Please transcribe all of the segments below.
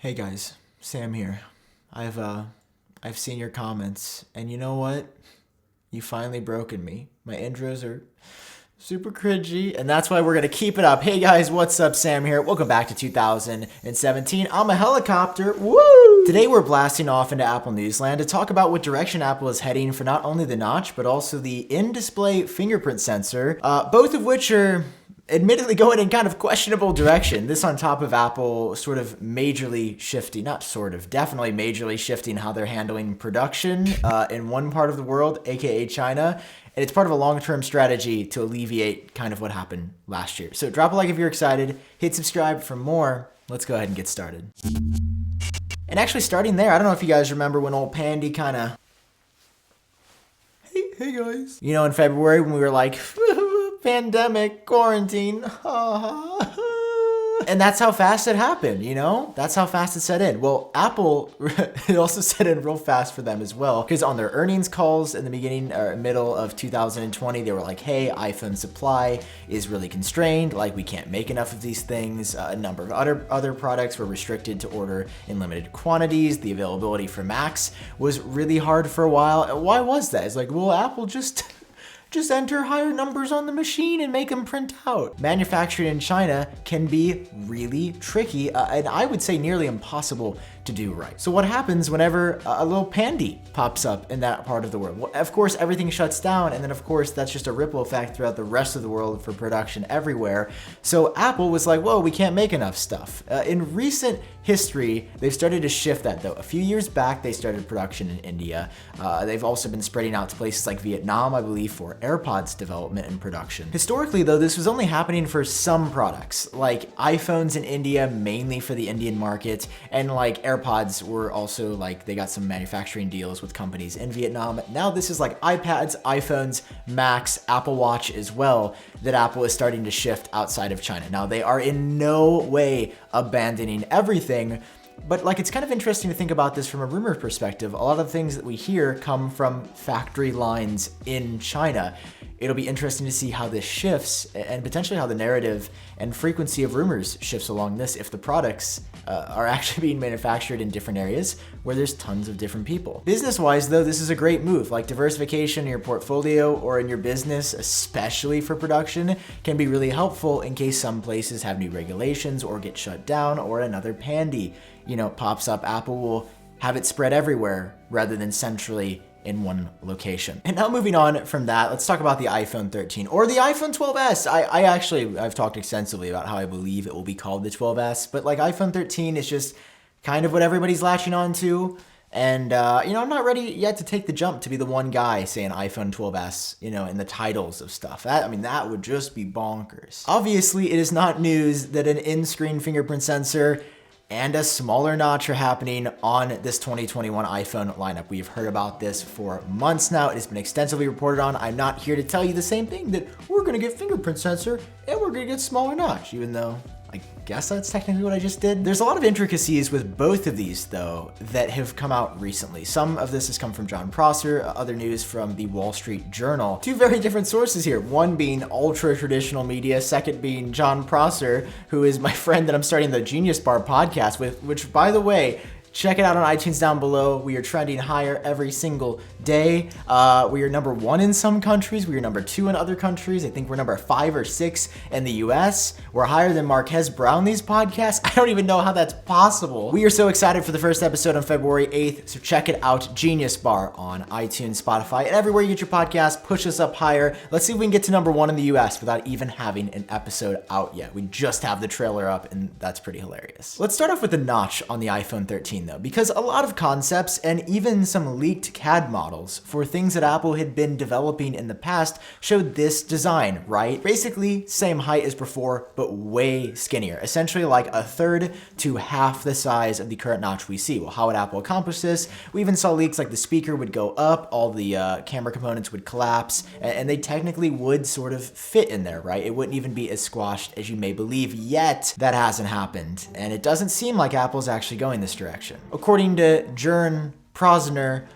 Hey guys, Sam here. I've seen your comments, and you know what? You finally broken me. My intros are super cringy, and that's why we're gonna keep it up. Hey guys, what's up? Sam here. Welcome back to 2017. I'm a helicopter. Woo! Today we're blasting off into Apple Newsland to talk about what direction Apple is heading for not only the notch, but also the in-display fingerprint sensor, both of which are admittedly going in kind of questionable direction. This on top of Apple sort of majorly shifting, not sort of, definitely majorly shifting how they're handling production in one part of the world, aka China. And it's part of a long-term strategy to alleviate kind of what happened last year. So drop a like if you're excited, hit subscribe for more. Let's go ahead and get started. And actually starting there, I don't know if you guys remember when old Pandy kind of, hey guys. You know, in February when we were like, pandemic, quarantine, and that's how fast it happened, you know? That's how fast it set in. Well, Apple, it also set in real fast for them as well, because on their earnings calls in the beginning or middle of 2020, they were like, hey, iPhone supply is really constrained, like we can't make enough of these things. A number of other products were restricted to order in limited quantities. The availability for Macs was really hard for a while. Why was that? It's like, well, Apple just enter higher numbers on the machine and make them print out. Manufacturing in China can be really tricky, and I would say nearly impossible to do right. So what happens whenever a little pandy pops up in that part of the world? Well, of course, everything shuts down, and then of course, that's just a ripple effect throughout the rest of the world for production everywhere. So Apple was like, whoa, we can't make enough stuff. In recent history, they've started to shift that though. A few years back, they started production in India. They've also been spreading out to places like Vietnam, I believe, for AirPods development and production. Historically though, this was only happening for some products, like iPhones in India, mainly for the Indian market, and like AirPods were also like, they got some manufacturing deals with companies in Vietnam. Now this is like iPads, iPhones, Macs, Apple Watch as well, that Apple is starting to shift outside of China. Now they are in no way abandoning everything, but like, it's kind of interesting to think about this from a rumor perspective. A lot of the things that we hear come from factory lines in China. It'll be interesting to see how this shifts and potentially how the narrative and frequency of rumors shifts along this if the products are actually being manufactured in different areas where there's tons of different people. Business-wise though, this is a great move. Like diversification in your portfolio or in your business, especially for production, can be really helpful in case some places have new regulations or get shut down or another pandy, you know, pops up. Apple will have it spread everywhere rather than centrally in one location. And now moving on from that, let's talk about the iPhone 13 or the iPhone 12s. I've talked extensively about how I believe it will be called the 12s, but like iPhone 13 is just kind of what everybody's latching on to. And, you know, I'm not ready yet to take the jump to be the one guy saying iPhone 12s, you know, in the titles of stuff. That would just be bonkers. Obviously, it is not news that an in-screen fingerprint sensor and a smaller notch are happening on this 2021 iPhone lineup. We've heard about this for months now. It has been extensively reported on. I'm not here to tell you the same thing, that we're gonna get fingerprint sensor and we're gonna get smaller notch, even though I guess that's technically what I just did. There's a lot of intricacies with both of these though that have come out recently. Some of this has come from John Prosser, other news from the Wall Street Journal. Two very different sources here, one being ultra traditional media, second being John Prosser, who is my friend that I'm starting the Genius Bar podcast with, which by the way, check it out on iTunes down below. We are trending higher every single day. We are number 1 in some countries. We are number 2 in other countries. I think we're number 5 or 6 in the US. We're higher than Marquez Brownlee's podcast. I don't even know how that's possible. We are so excited for the first episode on February 8th. So check it out, Genius Bar on iTunes, Spotify, and everywhere you get your podcast. Push us up higher. Let's see if we can get to number 1 in the US without even having an episode out yet. We just have the trailer up and that's pretty hilarious. Let's start off with the notch on the iPhone 13 though, because a lot of concepts and even some leaked CAD models for things that Apple had been developing in the past showed this design, right? Basically, same height as before, but way skinnier. Essentially like a third to half the size of the current notch we see. Well, how would Apple accomplish this? We even saw leaks like the speaker would go up, all the camera components would collapse, and they technically would sort of fit in there, right? It wouldn't even be as squashed as you may believe, yet that hasn't happened. And it doesn't seem like Apple's actually going this direction. According to Jern Prosner,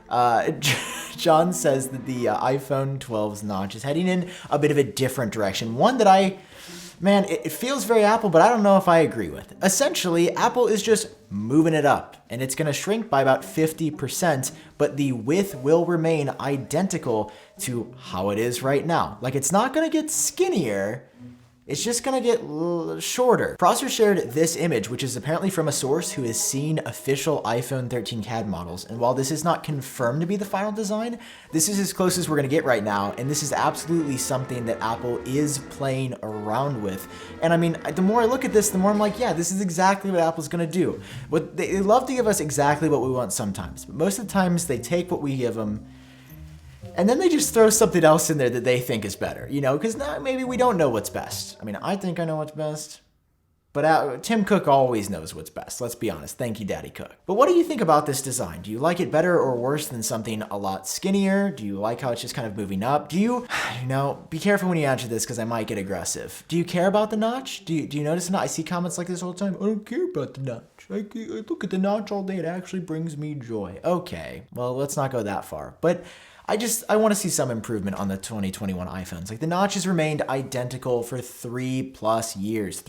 John says that the iPhone 12's notch is heading in a bit of a different direction. One that man, it feels very Apple, but I don't know if I agree with. Essentially, Apple is just moving it up, and it's going to shrink by about 50%, but the width will remain identical to how it is right now. Like, it's not going to get skinnier, it's just gonna get shorter. Prosser shared this image, which is apparently from a source who has seen official iPhone 13 CAD models. And while this is not confirmed to be the final design, this is as close as we're gonna get right now. And this is absolutely something that Apple is playing around with. And I mean, the more I look at this, the more I'm like, yeah, this is exactly what Apple's gonna do. But they love to give us exactly what we want sometimes. But most of the times they take what we give them and then they just throw something else in there that they think is better, you know, because maybe we don't know what's best. I mean, I think I know what's best, but Tim Cook always knows what's best. Let's be honest. Thank you, Daddy Cook. But what do you think about this design? Do you like it better or worse than something a lot skinnier? Do you like how it's just kind of moving up? Do you be careful when you answer this because I might get aggressive. Do you care about the notch? Do you notice the notch? I see comments like this all the time. I don't care about the notch. I look at the notch all day. It actually brings me joy. Okay, well, let's not go that far. But I want to see some improvement on the 2021 iPhones. Like, the notch has remained identical for 3+ years.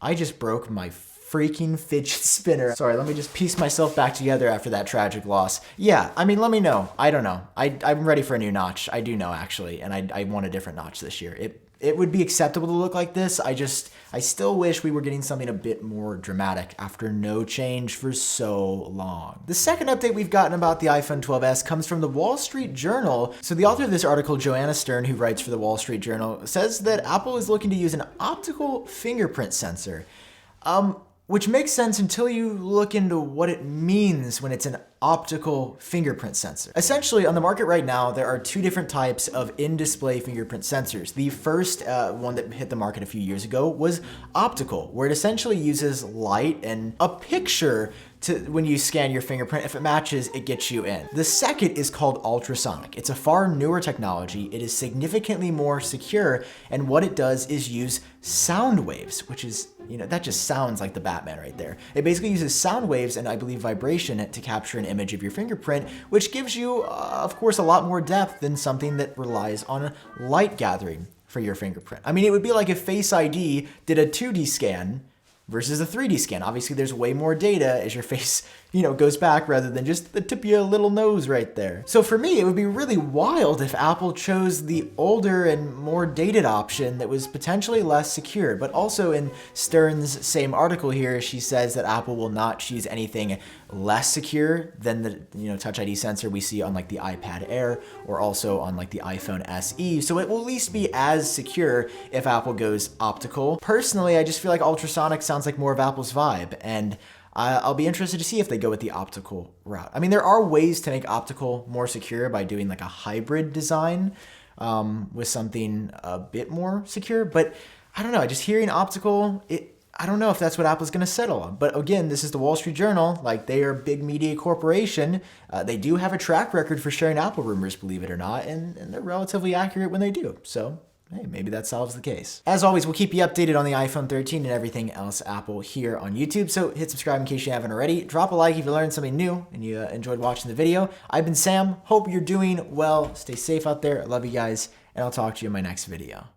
I just broke my freaking fidget spinner. Sorry, let me just piece myself back together after that tragic loss. Yeah, I mean, let me know. I don't know. I'm ready for a new notch. I do know, actually, and I want a different notch this year. It would be acceptable to look like this. I still wish we were getting something a bit more dramatic after no change for so long. The second update we've gotten about the iPhone 12s comes from the Wall Street Journal. So the author of this article, Joanna Stern, who writes for the Wall Street Journal, says that Apple is looking to use an optical fingerprint sensor. Which makes sense until you look into what it means when it's an optical fingerprint sensor. Essentially, on the market right now, there are two different types of in-display fingerprint sensors. The first one that hit the market a few years ago was optical, where it essentially uses light and a picture when you scan your fingerprint. If it matches, it gets you in. The second is called ultrasonic. It's a far newer technology. It is significantly more secure, and what it does is use sound waves, which is, that just sounds like the Batman right there. It basically uses sound waves and I believe vibration to capture an image of your fingerprint, which gives you, of course, a lot more depth than something that relies on light gathering for your fingerprint. I mean, it would be like if Face ID did a 2D scan versus a 3D scan. Obviously, there's way more data as your face, goes back rather than just the tip of your little nose right there. So for me, it would be really wild if Apple chose the older and more dated option that was potentially less secure. But also in Stern's same article here, she says that Apple will not choose anything less secure than the Touch ID sensor we see on like the iPad Air or also on like the iPhone SE. So it will at least be as secure if Apple goes optical. Personally, I just feel like ultrasonic sounds like more of Apple's vibe, and I'll be interested to see if they go with the optical route. I mean, there are ways to make optical more secure by doing like a hybrid design with something a bit more secure, but I don't know, just hearing optical, I don't know if that's what Apple's going to settle on. But again, this is the Wall Street Journal. Like, they are a big media corporation. They do have a track record for sharing Apple rumors, believe it or not, and they're relatively accurate when they do. So, hey, maybe that solves the case. As always, we'll keep you updated on the iPhone 13 and everything else Apple here on YouTube. So hit subscribe in case you haven't already. Drop a like if you learned something new and you enjoyed watching the video. I've been Sam. Hope you're doing well. Stay safe out there. I love you guys, and I'll talk to you in my next video.